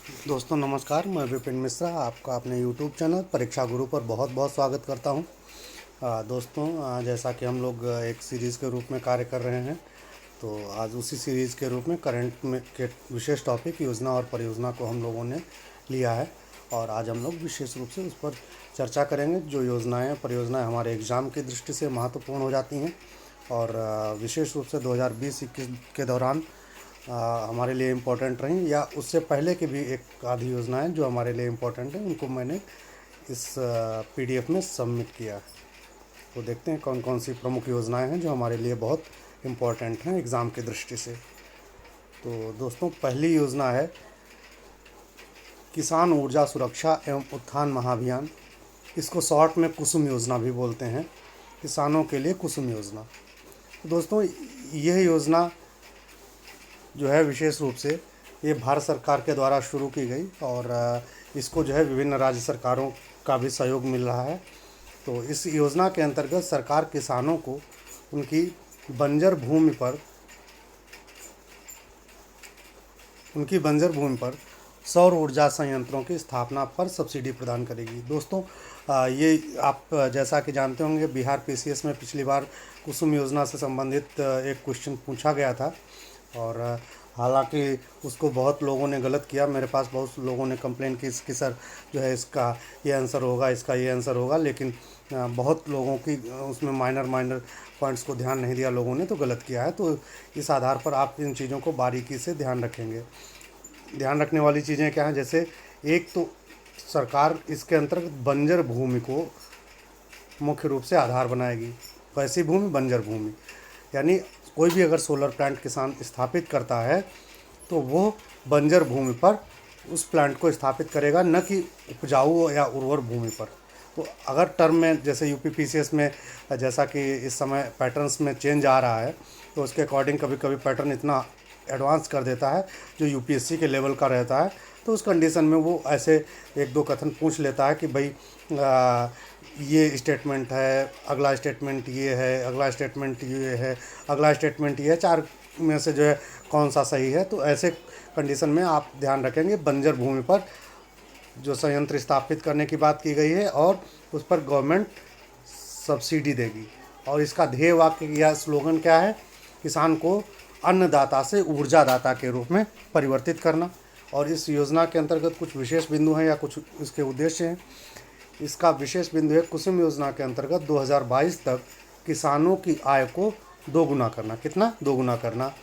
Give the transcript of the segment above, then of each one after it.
दोस्तों नमस्कार, मैं विपिन मिश्रा आपका अपने YouTube चैनल परीक्षा गुरु पर बहुत बहुत स्वागत करता हूं। दोस्तों, जैसा कि हम लोग एक सीरीज़ के रूप में कार्य कर रहे हैं, तो आज उसी सीरीज़ के रूप में करंट में के विशेष टॉपिक योजना और परियोजना को हम लोगों ने लिया है। और आज हम लोग विशेष रूप से उस पर चर्चा करेंगे जो योजनाएं परियोजनाएं हमारे एग्ज़ाम की दृष्टि से महत्वपूर्ण हो जाती हैं और विशेष रूप से 2020-21 के दौरान हमारे लिए इम्पोर्टेंट रहीं, या उससे पहले की भी एक आधी योजनाएं जो हमारे लिए इम्पोर्टेंट हैं, उनको मैंने इस PDF में सबमिट किया है। तो देखते हैं कौन कौन सी प्रमुख योजनाएं हैं जो हमारे लिए बहुत इम्पोर्टेंट हैं एग्ज़ाम की दृष्टि से। तो दोस्तों, पहली योजना है किसान ऊर्जा सुरक्षा एवं उत्थान महाअभियान। इसको शॉर्ट में कुसुम योजना भी बोलते हैं, किसानों के लिए कुसुम योजना। तो दोस्तों, यह योजना जो है विशेष रूप से ये भारत सरकार के द्वारा शुरू की गई और इसको जो है विभिन्न राज्य सरकारों का भी सहयोग मिल रहा है। तो इस योजना के अंतर्गत सरकार किसानों को उनकी बंजर भूमि पर सौर ऊर्जा संयंत्रों की स्थापना पर सब्सिडी प्रदान करेगी। दोस्तों, ये आप जैसा कि जानते होंगे, बिहार PCS में पिछली बार कुसुम योजना से संबंधित एक क्वेश्चन पूछा गया था और हालांकि उसको बहुत लोगों ने गलत किया। मेरे पास बहुत लोगों ने कंप्लेन की कि सर जो है इसका ये आंसर होगा, इसका ये आंसर होगा, लेकिन बहुत लोगों की उसमें माइनर पॉइंट्स को ध्यान नहीं दिया, लोगों ने तो गलत किया है। तो इस आधार पर आप इन चीज़ों को बारीकी से ध्यान रखेंगे। ध्यान रखने वाली चीज़ें क्या हैं, जैसे एक तो सरकार इसके अंतर्गत बंजर भूमि को मुख्य रूप से आधार बनाएगी। कैसी भूमि? बंजर भूमि। यानी कोई भी अगर सोलर प्लांट किसान स्थापित करता है तो वो बंजर भूमि पर उस प्लांट को स्थापित करेगा, न कि उपजाऊ या उर्वर भूमि पर। तो अगर टर्म में जैसे UP PCS में जैसा कि इस समय पैटर्न्स में चेंज आ रहा है, तो उसके अकॉर्डिंग कभी कभी पैटर्न इतना एडवांस कर देता है जो UPSC के लेवल का रहता है। तो उस कंडीशन में वो ऐसे एक दो कथन पूछ लेता है कि भाई ये स्टेटमेंट है, अगला स्टेटमेंट ये है, अगला स्टेटमेंट ये है, अगला स्टेटमेंट ये है, चार में से जो है कौन सा सही है। तो ऐसे कंडीशन में आप ध्यान रखेंगे बंजर भूमि पर जो संयंत्र स्थापित करने की बात की गई है और उस पर गवर्नमेंट सब्सिडी देगी। और इसका ध्येय वाक्य या स्लोगन क्या है? किसान को अन्नदाता से ऊर्जादाता के रूप में परिवर्तित करना। और इस योजना के अंतर्गत कुछ विशेष बिंदु हैं या कुछ इसके उद्देश्य हैं। इसका विशेष बिंदु है कुसुम योजना के अंतर्गत 2022 तक किसानों की आय को दोगुना करना। कितना? दोगुना करना।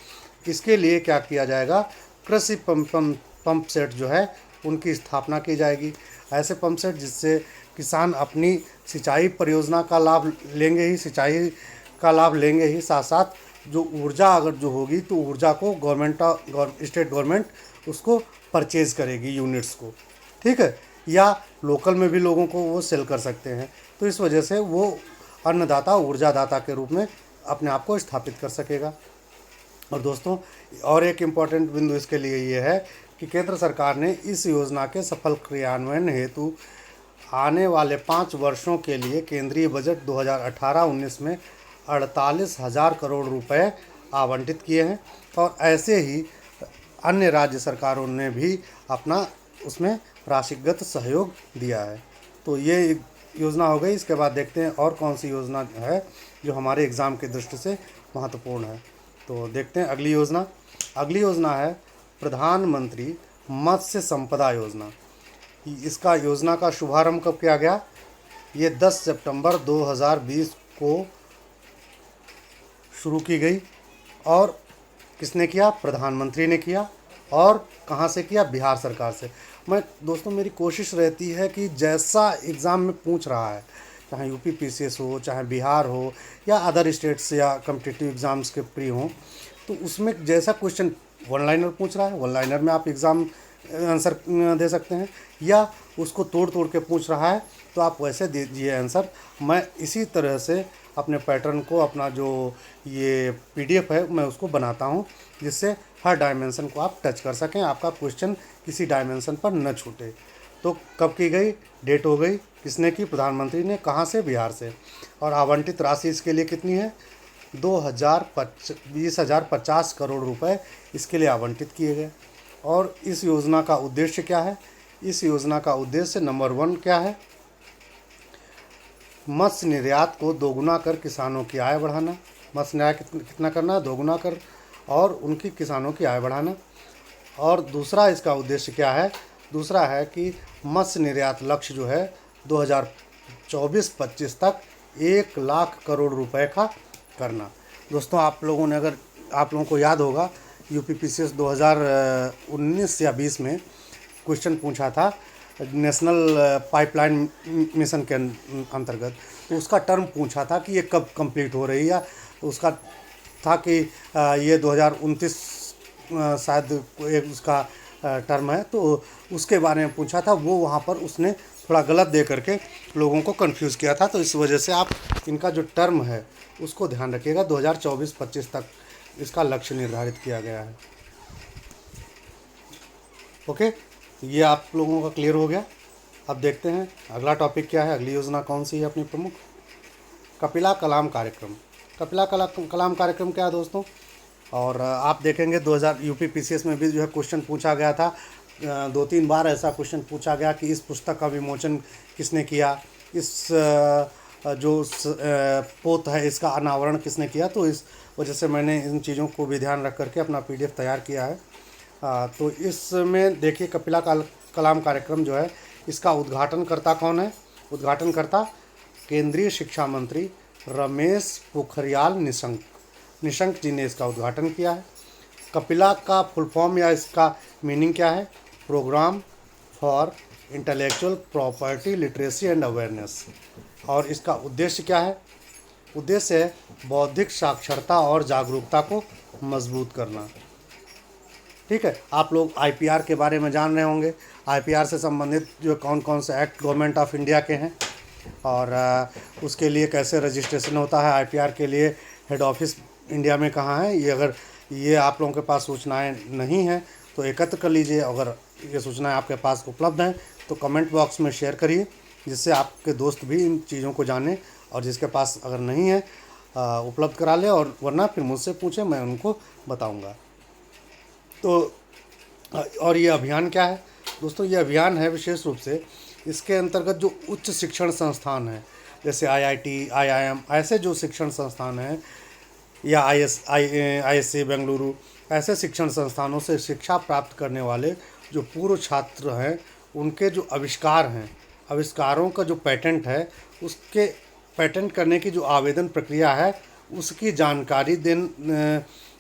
इसके लिए क्या किया जाएगा? कृषि पंप सेट जो है उनकी स्थापना की जाएगी। ऐसे पंप सेट जिससे किसान अपनी सिंचाई परियोजना का लाभ लेंगे ही, सिंचाई का लाभ लेंगे ही, साथ साथ जो ऊर्जा अगर जो होगी तो ऊर्जा को स्टेट गवर्नमेंट उसको परचेज करेगी, यूनिट्स को। ठीक है, या लोकल में भी लोगों को वो सेल कर सकते हैं। तो इस वजह से वो अन्नदाता ऊर्जादाता के रूप में अपने आप को स्थापित कर सकेगा। और दोस्तों, और एक इम्पॉर्टेंट बिंदु इसके लिए ये है कि केंद्र सरकार ने इस योजना के सफल क्रियान्वयन हेतु आने वाले 5 वर्षों के लिए केंद्रीय बजट 2018-19 में 48,000 करोड़ रुपए आवंटित किए हैं। और ऐसे ही अन्य राज्य सरकारों ने भी अपना उसमें राशिगत सहयोग दिया है। तो ये एक योजना हो गई। इसके बाद देखते हैं और कौन सी योजना है जो हमारे एग्ज़ाम की दृष्टि से महत्वपूर्ण है। तो देखते हैं अगली योजना। अगली योजना है प्रधानमंत्री मत्स्य संपदा योजना। इसका योजना का शुभारंभ कब किया गया? ये 10 सितंबर 2020 को शुरू की गई। और किसने किया? प्रधानमंत्री ने किया। और कहाँ से किया? बिहार सरकार से। दोस्तों, मेरी कोशिश रहती है कि जैसा एग्ज़ाम में पूछ रहा है, चाहे UP PCS हो, चाहे बिहार हो, या अदर स्टेट्स या कम्पिटिटिव एग्ज़ाम्स के प्री हों, तो उसमें जैसा क्वेश्चन वन लाइनर पूछ रहा है, वन लाइनर में आप एग्ज़ाम आंसर दे सकते हैं, या उसको तोड़ तोड़ के पूछ रहा है तो आप वैसे दीजिए आंसर। मैं इसी तरह से अपने पैटर्न को, अपना जो ये PDF है, मैं उसको बनाता हूँ जिससे हर डायमेंशन को आप टच कर सकें, आपका क्वेश्चन किसी डायमेंशन पर न छूटे। तो कब की गई? डेट हो गई। किसने की? प्रधानमंत्री ने। कहाँ से? बिहार से। और आवंटित राशि इसके लिए कितनी है? 20,50 करोड़ रुपए इसके लिए आवंटित किए गए। और इस योजना का उद्देश्य क्या है? इस योजना का उद्देश्य नंबर 1 क्या है? मत्स्य निर्यात को दोगुना कर किसानों की आय बढ़ाना। मत्स्य निर्यात कितना करना? दोगुना कर और उनकी किसानों की आय बढ़ाना। और दूसरा इसका उद्देश्य क्या है? दूसरा है कि मत्स्य निर्यात लक्ष्य जो है 2024-25 तक 1 लाख करोड़ रुपए का करना। दोस्तों, आप लोगों को याद होगा, यूपीपीसीएस 2019 या 20 में क्वेश्चन पूछा था नेशनल पाइपलाइन मिशन के अंतर्गत। तो उसका टर्म पूछा था कि ये कब कंप्लीट हो रही है। उसका था कि ये 2029 शायद एक उसका टर्म है, तो उसके बारे में पूछा था। वो वहाँ पर उसने थोड़ा गलत दे करके लोगों को कंफ्यूज किया था। तो इस वजह से आप इनका जो टर्म है उसको ध्यान रखिएगा। 2024-25 तक इसका लक्ष्य निर्धारित किया गया है। ओके, ये आप लोगों का क्लियर हो गया। अब देखते हैं अगला टॉपिक क्या है, अगली योजना कौन सी है अपनी प्रमुख। कपिला कलाम कार्यक्रम। कपिला कलाम कार्यक्रम क्या है दोस्तों? और आप देखेंगे 2000 यूपीपीसीएस में भी जो है क्वेश्चन पूछा गया था। 2-3 बार ऐसा क्वेश्चन पूछा गया कि इस पुस्तक का विमोचन किसने किया, इस पोत है इसका अनावरण किसने किया। तो इस वजह से मैंने इन चीज़ों को भी ध्यान रख करके अपना पीडीएफ तैयार किया है। तो इसमें देखिए कपिला कलाम कार्यक्रम जो है इसका उद्घाटनकर्ता कौन है? उद्घाटनकर्ता केंद्रीय शिक्षा मंत्री रमेश पोखरियाल निशंक जी ने इसका उद्घाटन किया है। कपिला का फुल फॉर्म या इसका मीनिंग क्या है? Programme for intellectual property literacy and awareness. और इसका उद्देश्य क्या है? उद्देश्य है बौद्धिक साक्षरता और जागरूकता को मजबूत करना। ठीक है, आप लोग आईपीआर के बारे में जान रहे होंगे। आईपीआर से संबंधित जो कौन कौन से एक्ट गवर्नमेंट ऑफ इंडिया के हैं और उसके लिए कैसे रजिस्ट्रेशन होता है। आईपीआर के लिए हेड ऑफिस इंडिया में कहाँ है, ये अगर ये आप लोगों के पास सूचनाएं नहीं हैं तो एकत्र कर लीजिए। अगर ये सूचनाएं आपके पास उपलब्ध हैं तो कमेंट बॉक्स में शेयर करिए, जिससे आपके दोस्त भी इन चीज़ों को जाने। और जिसके पास अगर नहीं है उपलब्ध करा ले, और वरना फिर मुझसे पूछे, मैं उनको बताऊंगा। तो और ये अभियान क्या है दोस्तों? ये अभियान है विशेष रूप से इसके अंतर्गत जो उच्च शिक्षण संस्थान हैं, जैसे आईआईटी, आईआईएम, ऐसे जो शिक्षण संस्थान हैं, या आईएससी बेंगलुरु, ऐसे शिक्षण संस्थानों से शिक्षा प्राप्त करने वाले जो पूर्व छात्र हैं, उनके जो आविष्कार हैं, आविष्कारों का जो पेटेंट है, उसके पेटेंट करने की जो आवेदन प्रक्रिया है, उसकी जानकारी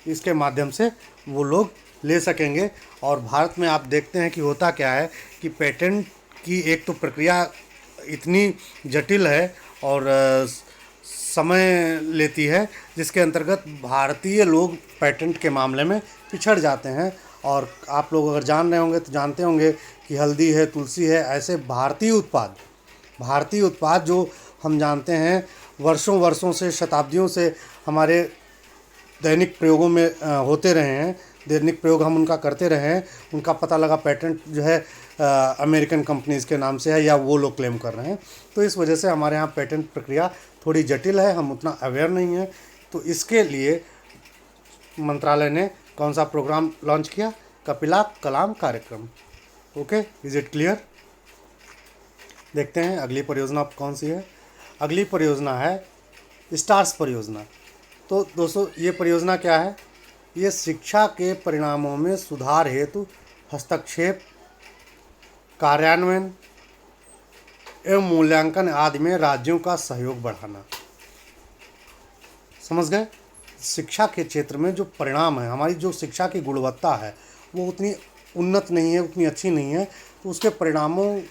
इसके माध्यम से वो लोग ले सकेंगे। और भारत में आप देखते हैं कि होता क्या है कि पेटेंट की एक तो प्रक्रिया इतनी जटिल है और समय लेती है, जिसके अंतर्गत भारतीय लोग पेटेंट के मामले में पिछड़ जाते हैं। और आप लोग अगर जान रहे होंगे तो जानते होंगे कि हल्दी है, तुलसी है, ऐसे भारतीय उत्पाद जो हम जानते हैं वर्षों से, शताब्दियों से हमारे दैनिक प्रयोगों में होते रहे हैं, दैनिक प्रयोग हम उनका करते रहे हैं। उनका पता लगा पेटेंट जो है अमेरिकन कंपनीज़ के नाम से है, या वो लोग क्लेम कर रहे हैं। तो इस वजह से हमारे यहाँ पेटेंट प्रक्रिया थोड़ी जटिल है, हम उतना अवेयर नहीं हैं। तो इसके लिए मंत्रालय ने कौन सा प्रोग्राम लॉन्च किया? कपिला कलाम कार्यक्रम। Okay, is it clear? देखते हैं अगली परियोजना कौन सी है। अगली परियोजना है स्टार्स परियोजना। तो दोस्तों, ये परियोजना क्या है? ये शिक्षा के परिणामों में सुधार हेतु हस्तक्षेप, कार्यान्वयन एवं मूल्यांकन आदि में राज्यों का सहयोग बढ़ाना। समझ गए? शिक्षा के क्षेत्र में जो परिणाम है, हमारी जो शिक्षा की गुणवत्ता है वो उतनी उन्नत नहीं है, उतनी अच्छी नहीं है। तो उसके परिणामों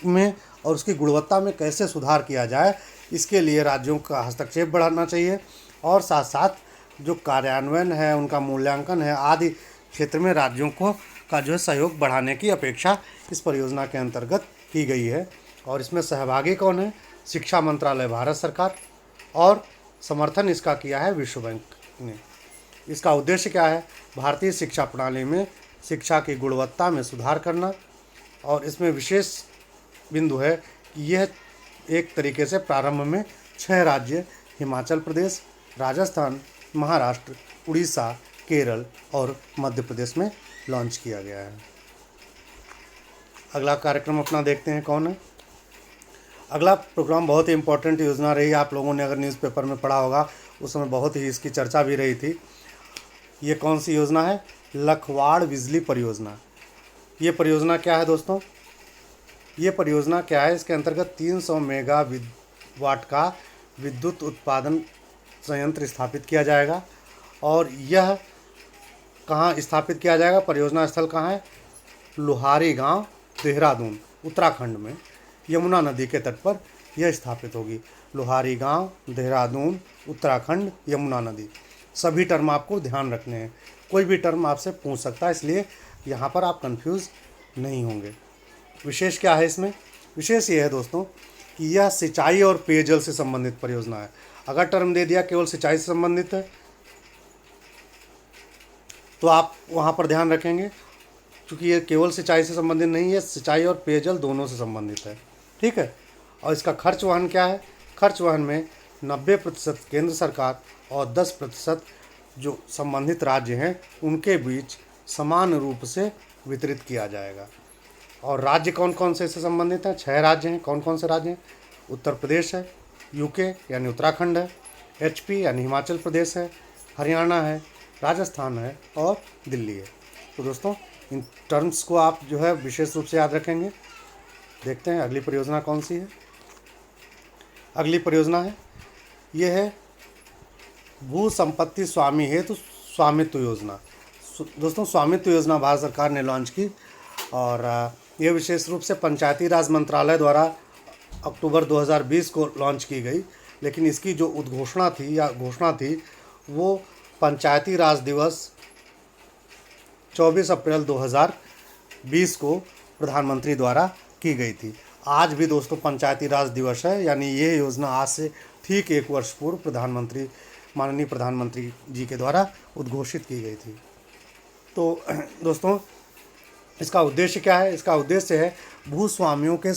में और उसकी गुणवत्ता में कैसे सुधार किया जाए, इसके लिए राज्यों का हस्तक्षेप बढ़ाना चाहिए। और साथ साथ जो कार्यान्वयन है, उनका मूल्यांकन है आदि क्षेत्र में राज्यों का जो है सहयोग बढ़ाने की अपेक्षा इस परियोजना के अंतर्गत की गई है। और इसमें सहभागी कौन है? शिक्षा मंत्रालय भारत सरकार, और समर्थन इसका किया है विश्व बैंक ने। इसका उद्देश्य क्या है? भारतीय शिक्षा प्रणाली में शिक्षा की गुणवत्ता में सुधार करना। और इसमें विशेष बिंदु है कि यह एक तरीके से प्रारंभ में 6 राज्य हिमाचल प्रदेश, राजस्थान, महाराष्ट्र, उड़ीसा, केरल और मध्य प्रदेश में लॉन्च किया गया है। अगला कार्यक्रम अपना देखते हैं कौन है। अगला प्रोग्राम बहुत ही इम्पोर्टेंट योजना रही, आप लोगों ने अगर न्यूज़पेपर में पढ़ा होगा उस समय बहुत ही इसकी चर्चा भी रही थी। ये कौन सी योजना है? लखवाड़ बिजली परियोजना। ये परियोजना क्या है दोस्तों? ये परियोजना क्या है? इसके अंतर्गत 300 मेगावाट का विद्युत उत्पादन संयंत्र स्थापित किया जाएगा। और यह कहाँ स्थापित किया जाएगा? परियोजना स्थल कहाँ है? लोहारी गांव, देहरादून, उत्तराखंड में यमुना नदी के तट पर यह स्थापित होगी। लोहारी गांव, देहरादून, उत्तराखंड, यमुना नदी। सभी टर्म आपको ध्यान रखने हैं, कोई भी टर्म आपसे पूछ सकता है, इसलिए यहाँ पर आप कंफ्यूज नहीं होंगे। विशेष क्या है इसमें? विशेष ये है दोस्तों कि यह सिंचाई और पेयजल से संबंधित परियोजना है। अगर टर्म दे दिया केवल सिंचाई से संबंधित है तो आप वहाँ पर ध्यान रखेंगे, क्योंकि ये केवल सिंचाई से संबंधित नहीं है, सिंचाई और पेयजल दोनों से संबंधित है। ठीक है। और इसका खर्च वहन क्या है? खर्च वहन में 90% केंद्र सरकार और 10% जो संबंधित राज्य हैं उनके बीच समान रूप से वितरित किया जाएगा। और राज्य कौन कौन से इससे संबंधित हैं? 6 राज्य हैं। कौन कौन से राज्य हैं? उत्तर प्रदेश है, यूके यानी उत्तराखंड है, एचपी यानी हिमाचल प्रदेश है, हरियाणा है, राजस्थान है और दिल्ली है। तो दोस्तों इन टर्म्स को आप जो है विशेष रूप से याद रखेंगे। देखते हैं अगली परियोजना कौन सी है। अगली परियोजना है, ये है भू संपत्ति स्वामी हेतु स्वामित्व योजना। दोस्तों स्वामित्व योजना भारत सरकार ने लॉन्च की और यह विशेष रूप से पंचायती राज मंत्रालय द्वारा अक्टूबर 2020 को लॉन्च की गई, लेकिन इसकी जो उद्घोषणा थी या घोषणा थी वो पंचायती राज दिवस 24 अप्रैल 2020 को प्रधानमंत्री द्वारा की गई थी। आज भी दोस्तों पंचायती राज दिवस है, यानी ये योजना आज से ठीक 1 वर्ष पूर्व माननीय प्रधानमंत्री जी के द्वारा उद्घोषित की गई थी। तो दोस्तों इसका उद्देश्य क्या है? इसका उद्देश्य है भूस्वामियों के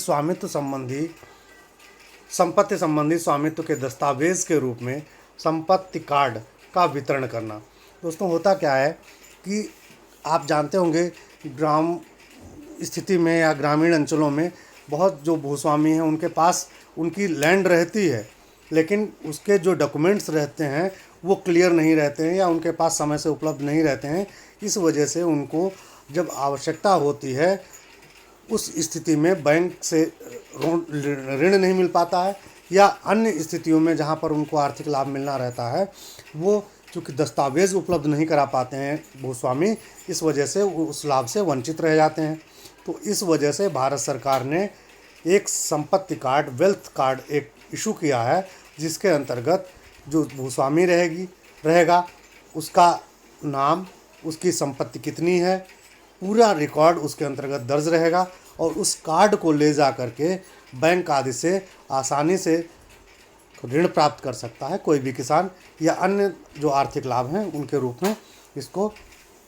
संपत्ति संबंधी स्वामित्व के दस्तावेज के रूप में संपत्ति कार्ड का वितरण करना। दोस्तों होता क्या है कि आप जानते होंगे ग्राम स्थिति में या ग्रामीण अंचलों में बहुत जो भूस्वामी हैं उनके पास उनकी लैंड रहती है, लेकिन उसके जो डॉक्यूमेंट्स रहते हैं वो क्लियर नहीं रहते हैं या उनके पास समय से उपलब्ध नहीं रहते हैं। इस वजह से उनको जब आवश्यकता होती है उस स्थिति में बैंक से ऋण नहीं मिल पाता है, या अन्य स्थितियों में जहां पर उनको आर्थिक लाभ मिलना रहता है वो चूँकि दस्तावेज़ उपलब्ध नहीं करा पाते हैं भूस्वामी, इस वजह से उस लाभ से वंचित रह जाते हैं। तो इस वजह से भारत सरकार ने एक संपत्ति कार्ड, वेल्थ कार्ड एक इशू किया है, जिसके अंतर्गत जो भूस्वामी रहेगा उसका नाम, उसकी संपत्ति कितनी है, पूरा रिकॉर्ड उसके अंतर्गत दर्ज रहेगा और उस कार्ड को ले जा करके बैंक आदि से आसानी से ऋण प्राप्त कर सकता है कोई भी किसान, या अन्य जो आर्थिक लाभ हैं उनके रूप में इसको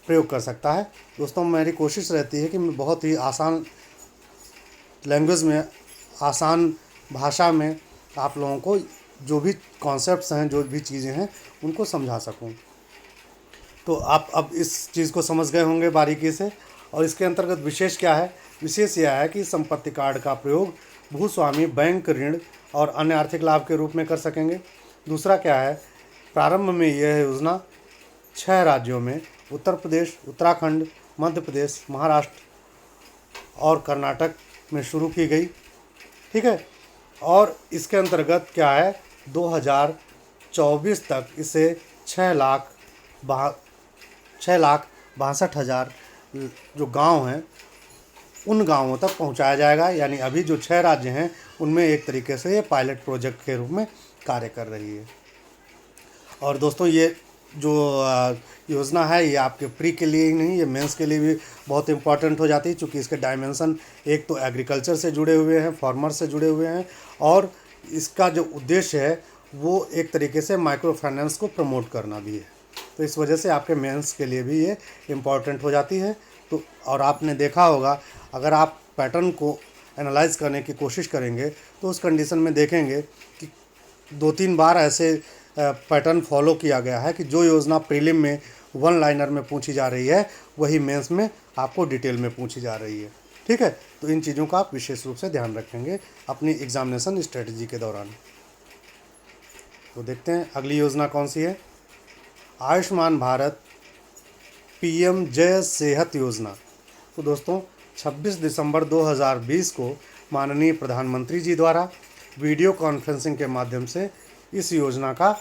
प्रयोग कर सकता है। दोस्तों मेरी कोशिश रहती है कि मैं बहुत ही आसान लैंग्वेज में, आसान भाषा में आप लोगों को जो भी कॉन्सेप्ट्स हैं, जो भी चीज़ें हैं उनको समझा सकूं। तो आप अब इस चीज़ को समझ गए होंगे बारीकी से। और इसके अंतर्गत विशेष क्या है? विशेष यह है कि संपत्ति कार्ड का प्रयोग भूस्वामी बैंक ऋण और अन्य आर्थिक लाभ के रूप में कर सकेंगे। दूसरा क्या है? प्रारंभ में यह योजना 6 राज्यों में उत्तर प्रदेश, उत्तराखंड, मध्य प्रदेश, महाराष्ट्र और कर्नाटक में शुरू की गई। ठीक है। और इसके अंतर्गत क्या है, 2024 तक इसे 6,62,000 जो गांव हैं उन गांवों तक पहुंचाया जाएगा। यानी अभी जो 6 राज्य हैं उनमें एक तरीके से ये पायलट प्रोजेक्ट के रूप में कार्य कर रही है। और दोस्तों ये जो योजना है ये आपके प्री के लिए ही नहीं, ये मेंस के लिए भी बहुत इंपॉर्टेंट हो जाती है, क्योंकि इसके डायमेंशन एक तो एग्रीकल्चर से जुड़े हुए हैं, फार्मर से जुड़े हुए हैं, और इसका जो उद्देश्य है वो एक तरीके से माइक्रो फाइनेंस को प्रमोट करना भी है। तो इस वजह से आपके मेंस के लिए भी ये इम्पॉर्टेंट हो जाती है। तो और आपने देखा होगा अगर आप पैटर्न को एनालाइज करने की कोशिश करेंगे तो उस कंडीशन में देखेंगे कि 2-3 बार ऐसे पैटर्न फॉलो किया गया है कि जो योजना प्रीलिम में वन लाइनर में पूछी जा रही है वही मेंस में आपको डिटेल में पूछी जा रही है। ठीक है, तो इन चीज़ों का आप विशेष रूप से ध्यान रखेंगे अपनी एग्जामिनेशन स्ट्रेटजी के दौरान। तो देखते हैं अगली योजना कौन सी है। आयुष्मान भारत पीएम जय सेहत योजना। तो दोस्तों 26 दिसंबर 2020 को माननीय प्रधानमंत्री जी द्वारा वीडियो कॉन्फ्रेंसिंग के माध्यम से इस योजना का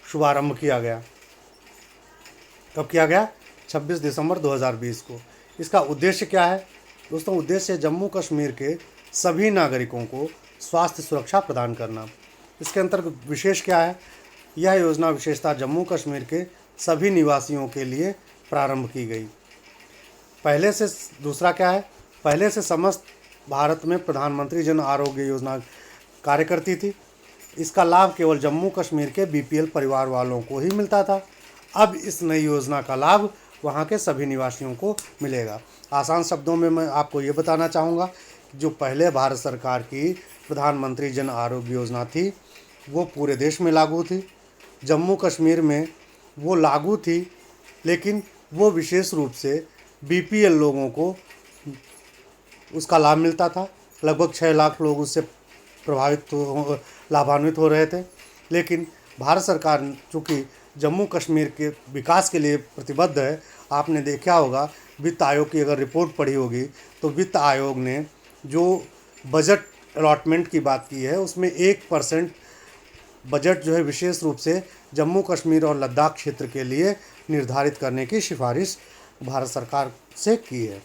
शुभारंभ किया गया। कब किया गया? 26 दिसंबर 2020 को। इसका उद्देश्य क्या है दोस्तों? उद्देश्य जम्मू कश्मीर के सभी नागरिकों को स्वास्थ्य सुरक्षा प्रदान करना। इसके अंतर्गत विशेष क्या है? यह योजना विशेषतः जम्मू कश्मीर के सभी निवासियों के लिए प्रारंभ की गई। पहले से दूसरा क्या है? पहले से समस्त भारत में प्रधानमंत्री जन आरोग्य योजना कार्य करती थी। इसका लाभ केवल जम्मू कश्मीर के बीपीएल परिवार वालों को ही मिलता था। अब इस नई योजना का लाभ वहाँ के सभी निवासियों को मिलेगा। आसान शब्दों में मैं आपको ये बताना चाहूँगा कि जो पहले भारत सरकार की प्रधानमंत्री जन आरोग्य योजना थी वो पूरे देश में लागू थी। जम्मू कश्मीर में वो लागू थी, लेकिन वो विशेष रूप से बीपीएल लोगों को उसका लाभ मिलता था। लगभग 6 लाख लोग उससे लाभान्वित हो रहे थे। लेकिन भारत सरकार चूँकि जम्मू कश्मीर के विकास के लिए प्रतिबद्ध है, आपने देखा होगा वित्त आयोग की अगर रिपोर्ट पढ़ी होगी तो वित्त आयोग ने जो बजट अलॉटमेंट की बात की है उसमें 1% बजट जो है विशेष रूप से जम्मू कश्मीर और लद्दाख क्षेत्र के लिए निर्धारित करने की सिफारिश भारत सरकार से की है।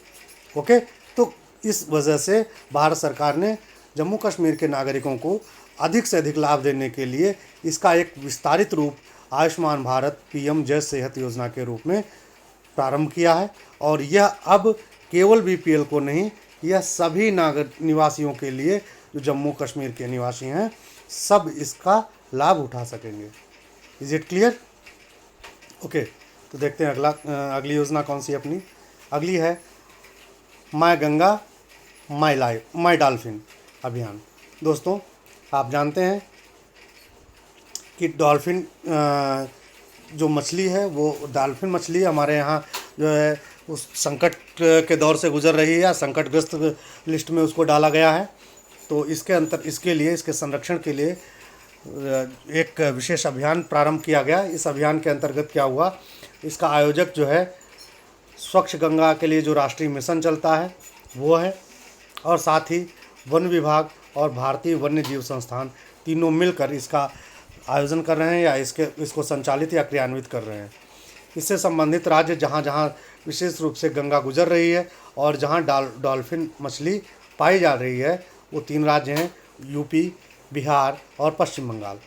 ओके, तो इस वजह से भारत सरकार ने जम्मू कश्मीर के नागरिकों को अधिक से अधिक लाभ देने के लिए इसका एक विस्तारित रूप आयुष्मान भारत पीएम जय सेहत योजना के रूप में प्रारंभ किया है। और यह अब केवल बीपीएल को नहीं, यह सभी निवासियों के लिए जो जम्मू कश्मीर के निवासी हैं सब इसका लाभ उठा सकेंगे। Is it clear? ओके, तो देखते हैं अगली योजना कौन सी अपनी। अगली है my Ganga my life my dolphin अभियान। दोस्तों आप जानते हैं कि डॉल्फिन जो मछली है वो डॉल्फिन मछली हमारे यहाँ जो है उस संकट के दौर से गुजर रही है या संकटग्रस्त लिस्ट में उसको डाला गया है। तो इसके संरक्षण के लिए एक विशेष अभियान प्रारंभ किया गया। इस अभियान के अंतर्गत क्या हुआ, इसका आयोजक जो है स्वच्छ गंगा के लिए जो राष्ट्रीय मिशन चलता है वो है, और साथ ही वन विभाग और भारतीय वन्य जीव संस्थान तीनों मिलकर इसका आयोजन कर रहे हैं या इसको संचालित या क्रियान्वित कर रहे हैं। इससे संबंधित राज्य जहाँ जहाँ विशेष रूप से गंगा गुजर रही है और जहाँ डॉल्फिन मछली पाई जा रही है वो 3 राज्य हैं, यूपी, बिहार और पश्चिम बंगाल।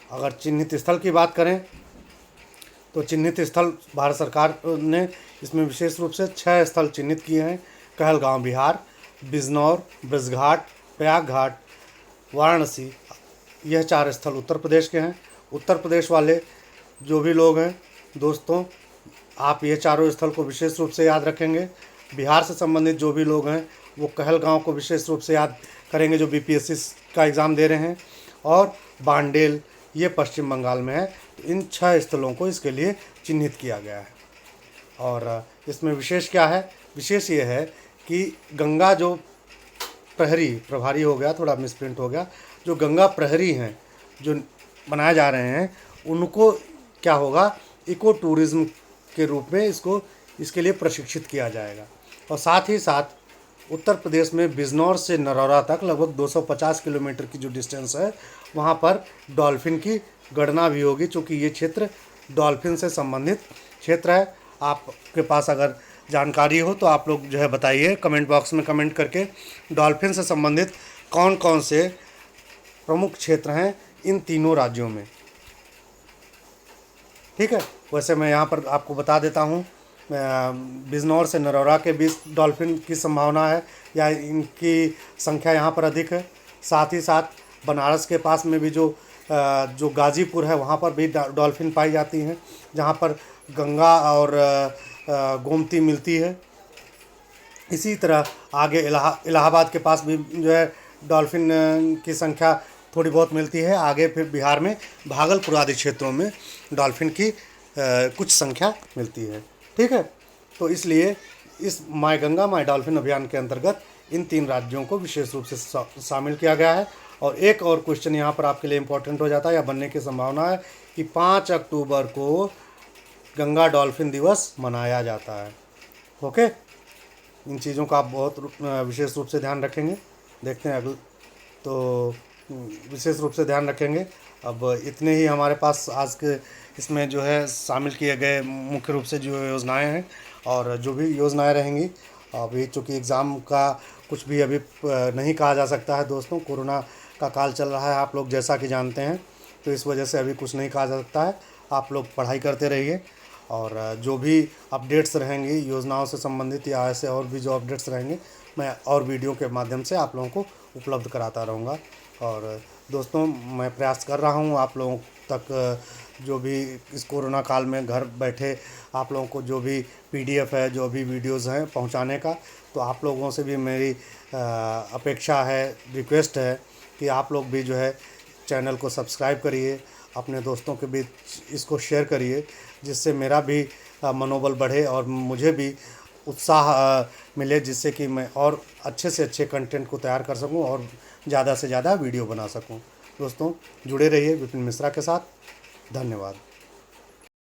अगर चिन्हित स्थल की बात करें तो चिन्हित स्थल भारत सरकार ने इसमें विशेष रूप से 6 स्थल चिन्हित किए हैं। कहलगांव बिहार, बिजनौर, ब्रजघाट, प्रयागघाट, वाराणसी, यह 4 स्थल उत्तर प्रदेश के हैं। उत्तर प्रदेश वाले जो भी लोग हैं दोस्तों, आप ये चारों स्थल को विशेष रूप से याद रखेंगे। बिहार से संबंधित जो भी लोग हैं वो कहलगांव को विशेष रूप से याद करेंगे जो बीपीएससी का एग्ज़ाम दे रहे हैं, और बांडेल ये पश्चिम बंगाल में है। तो इन 6 स्थलों को इसके लिए चिन्हित किया गया है। और इसमें विशेष क्या है? विशेष ये है कि गंगा जो प्रभारी हो गया, थोड़ा मिसप्रिंट हो गया, जो गंगा प्रहरी हैं जो बनाए जा रहे हैं उनको क्या होगा, इको टूरिज़्म के रूप में इसके लिए प्रशिक्षित किया जाएगा। और साथ ही साथ उत्तर प्रदेश में बिजनौर से नरौरा तक लगभग 250 किलोमीटर की जो डिस्टेंस है वहाँ पर डॉल्फिन की गणना भी होगी, चूँकि ये क्षेत्र डॉल्फिन से संबंधित क्षेत्र है। आपके पास अगर जानकारी हो तो आप लोग जो है बताइए कमेंट बॉक्स में कमेंट करके, डॉल्फिन से संबंधित कौन कौन से प्रमुख क्षेत्र हैं इन तीनों राज्यों में। ठीक है, वैसे मैं यहाँ पर आपको बता देता हूँ, बिजनौर से नरौरा के बीच डॉल्फिन की संभावना है या इनकी संख्या यहाँ पर अधिक है। साथ ही साथ बनारस के पास में भी जो गाज़ीपुर है वहाँ पर भी डॉल्फिन पाई जाती हैं, जहाँ पर गंगा और गोमती मिलती है। इसी तरह आगे इलाहाबाद के पास भी जो है डॉल्फिन की संख्या थोड़ी बहुत मिलती है। आगे फिर बिहार में भागलपुर आदि क्षेत्रों में डॉल्फिन की कुछ संख्या मिलती है। ठीक है, तो इसलिए is my Ganga my dolphin अभियान के अंतर्गत इन 3 राज्यों को विशेष रूप से शामिल किया गया है। और एक और क्वेश्चन यहाँ पर आपके लिए इम्पोर्टेंट हो जाता है या बनने की संभावना है कि 5 अक्टूबर को गंगा डॉल्फिन दिवस मनाया जाता है। ओके, इन चीज़ों का आप बहुत विशेष रूप से ध्यान रखेंगे। देखते हैं अगले, तो विशेष रूप से ध्यान रखेंगे। अब इतने ही हमारे पास आज के इसमें जो है शामिल किए गए मुख्य रूप से जो योजनाएं हैं, और जो भी योजनाएं रहेंगी। अभी चूँकि एग्ज़ाम का कुछ भी अभी नहीं कहा जा सकता है दोस्तों, कोरोना का काल चल रहा है, आप लोग जैसा कि जानते हैं, तो इस वजह से अभी कुछ नहीं कहा जा सकता है। आप लोग पढ़ाई करते रहिए, और जो भी अपडेट्स रहेंगी योजनाओं से संबंधित या ऐसे और भी जो अपडेट्स रहेंगे, मैं और वीडियो के माध्यम से आप लोगों को उपलब्ध कराता रहूँगा। और दोस्तों, मैं प्रयास कर रहा हूँ आप लोगों तक जो भी इस कोरोना काल में घर बैठे आप लोगों को जो भी PDF है, जो भी वीडियोज़ हैं, पहुँचाने का। तो आप लोगों से भी मेरी अपेक्षा है, रिक्वेस्ट है कि आप लोग भी जो है चैनल को सब्सक्राइब करिए, अपने दोस्तों के बीच इसको शेयर करिए, जिससे मेरा भी मनोबल बढ़े और मुझे भी उत्साह मिले, जिससे कि मैं और अच्छे से अच्छे कंटेंट को तैयार कर सकूं और ज़्यादा से ज़्यादा वीडियो बना सकूं। दोस्तों, जुड़े रहिए विपिन मिश्रा के साथ। धन्यवाद।